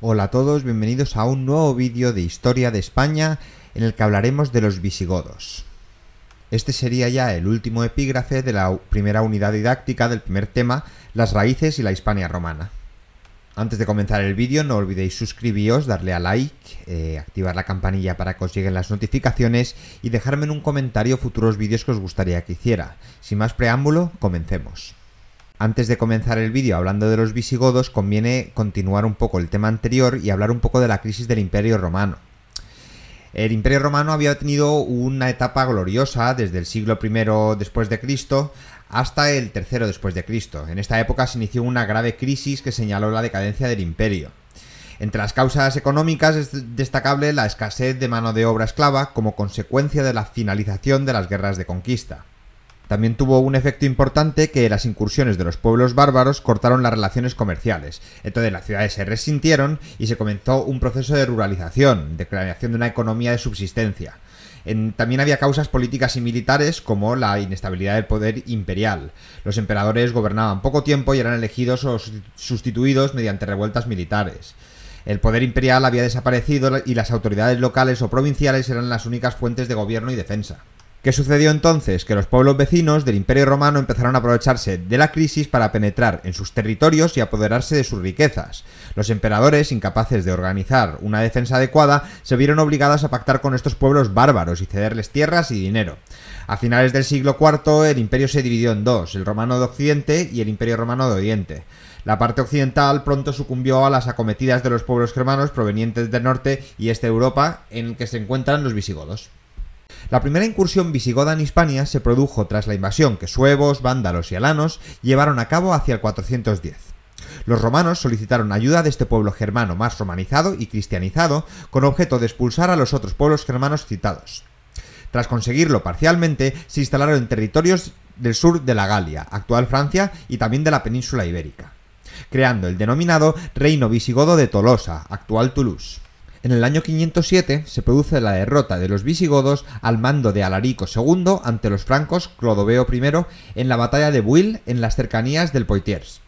Hola a todos, bienvenidos a un nuevo vídeo de Historia de España en el que hablaremos de los visigodos. Este sería ya el último epígrafe de la primera unidad didáctica del primer tema, las raíces y la Hispania romana. Antes de comenzar el vídeo no olvidéis suscribiros, darle a like, activar la campanilla para que os lleguen las notificaciones y dejarme en un comentario futuros vídeos que os gustaría que hiciera. Sin más preámbulo, comencemos. Antes de comenzar el vídeo hablando de los visigodos, conviene continuar un poco el tema anterior y hablar un poco de la crisis del Imperio Romano. El Imperio Romano había tenido una etapa gloriosa desde el siglo I después de Cristo hasta el III después de Cristo. En esta época se inició una grave crisis que señaló la decadencia del imperio. Entre las causas económicas es destacable la escasez de mano de obra esclava como consecuencia de la finalización de las guerras de conquista. También tuvo un efecto importante que las incursiones de los pueblos bárbaros cortaron las relaciones comerciales. Entonces las ciudades se resintieron y se comenzó un proceso de ruralización, de creación de una economía de subsistencia. También había causas políticas y militares como la inestabilidad del poder imperial. Los emperadores gobernaban poco tiempo y eran elegidos o sustituidos mediante revueltas militares. El poder imperial había desaparecido y las autoridades locales o provinciales eran las únicas fuentes de gobierno y defensa. ¿Qué sucedió entonces? Que los pueblos vecinos del Imperio Romano empezaron a aprovecharse de la crisis para penetrar en sus territorios y apoderarse de sus riquezas. Los emperadores, incapaces de organizar una defensa adecuada, se vieron obligados a pactar con estos pueblos bárbaros y cederles tierras y dinero. A finales del siglo IV el imperio se dividió en dos, el romano de Occidente y el Imperio Romano de Oriente. La parte occidental pronto sucumbió a las acometidas de los pueblos germanos provenientes del norte y este de Europa, en el que se encuentran los visigodos. La primera incursión visigoda en Hispania se produjo tras la invasión que suevos, vándalos y alanos llevaron a cabo hacia el 410. Los romanos solicitaron ayuda de este pueblo germano más romanizado y cristianizado con objeto de expulsar a los otros pueblos germanos citados. Tras conseguirlo parcialmente, se instalaron en territorios del sur de la Galia, actual Francia, y también de la península ibérica, creando el denominado Reino Visigodo de Tolosa, actual Toulouse. En el año 507 se produce la derrota de los visigodos al mando de Alarico II ante los francos Clodoveo I en la batalla de Buil en las cercanías del Poitiers.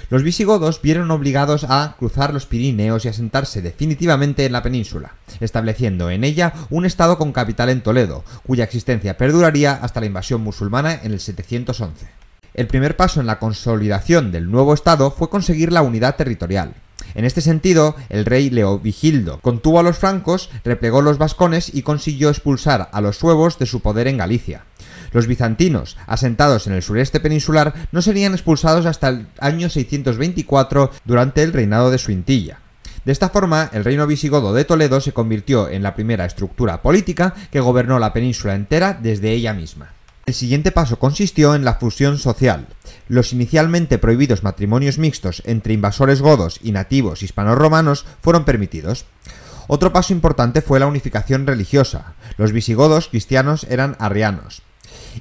Los visigodos vieron obligados a cruzar los Pirineos y asentarse definitivamente en la península, estableciendo en ella un estado con capital en Toledo, cuya existencia perduraría hasta la invasión musulmana en el 711. El primer paso en la consolidación del nuevo estado fue conseguir la unidad territorial. En este sentido, el rey Leovigildo contuvo a los francos, replegó los vascones y consiguió expulsar a los suevos de su poder en Galicia. Los bizantinos, asentados en el sureste peninsular, no serían expulsados hasta el año 624 durante el reinado de Suintilla. De esta forma, el reino visigodo de Toledo se convirtió en la primera estructura política que gobernó la península entera desde ella misma. El siguiente paso consistió en la fusión social. Los inicialmente prohibidos matrimonios mixtos entre invasores godos y nativos hispano-romanos fueron permitidos. Otro paso importante fue la unificación religiosa. Los visigodos cristianos eran arrianos.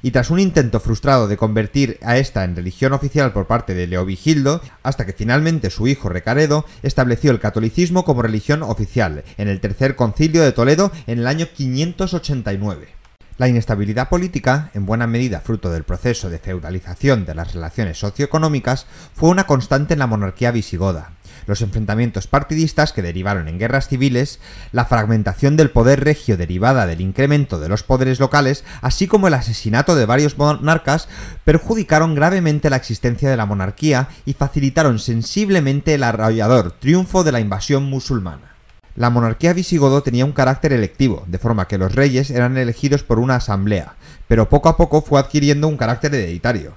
Y tras un intento frustrado de convertir a esta en religión oficial por parte de Leovigildo, hasta que finalmente su hijo Recaredo estableció el catolicismo como religión oficial en el Tercer Concilio de Toledo en el año 589. La inestabilidad política, en buena medida fruto del proceso de feudalización de las relaciones socioeconómicas, fue una constante en la monarquía visigoda. Los enfrentamientos partidistas que derivaron en guerras civiles, la fragmentación del poder regio derivada del incremento de los poderes locales, así como el asesinato de varios monarcas, perjudicaron gravemente la existencia de la monarquía y facilitaron sensiblemente el arrollador triunfo de la invasión musulmana. La monarquía visigodo tenía un carácter electivo, de forma que los reyes eran elegidos por una asamblea, pero poco a poco fue adquiriendo un carácter hereditario.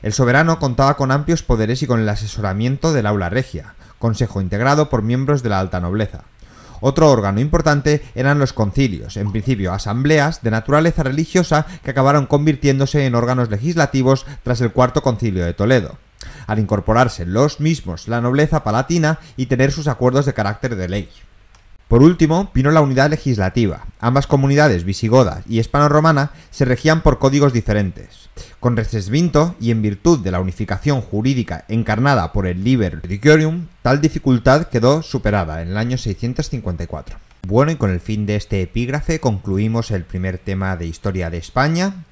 El soberano contaba con amplios poderes y con el asesoramiento del aula regia, consejo integrado por miembros de la alta nobleza. Otro órgano importante eran los concilios, en principio asambleas de naturaleza religiosa que acabaron convirtiéndose en órganos legislativos tras el Cuarto Concilio de Toledo, al incorporarse los mismos la nobleza palatina y tener sus acuerdos de carácter de ley. Por último, vino la unidad legislativa. Ambas comunidades, visigoda y hispano-romana, se regían por códigos diferentes. Con Recesvinto, y en virtud de la unificación jurídica encarnada por el Liber Judiciarum, tal dificultad quedó superada en el año 654. Bueno, y con el fin de este epígrafe concluimos el primer tema de Historia de España.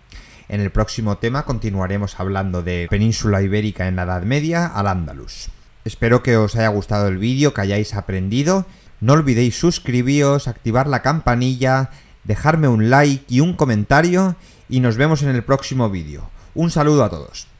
En el próximo tema continuaremos hablando de Península Ibérica en la Edad Media al Andalus. Espero que os haya gustado el vídeo, que hayáis aprendido. No olvidéis suscribiros, activar la campanilla, dejarme un like y un comentario y nos vemos en el próximo vídeo. Un saludo a todos.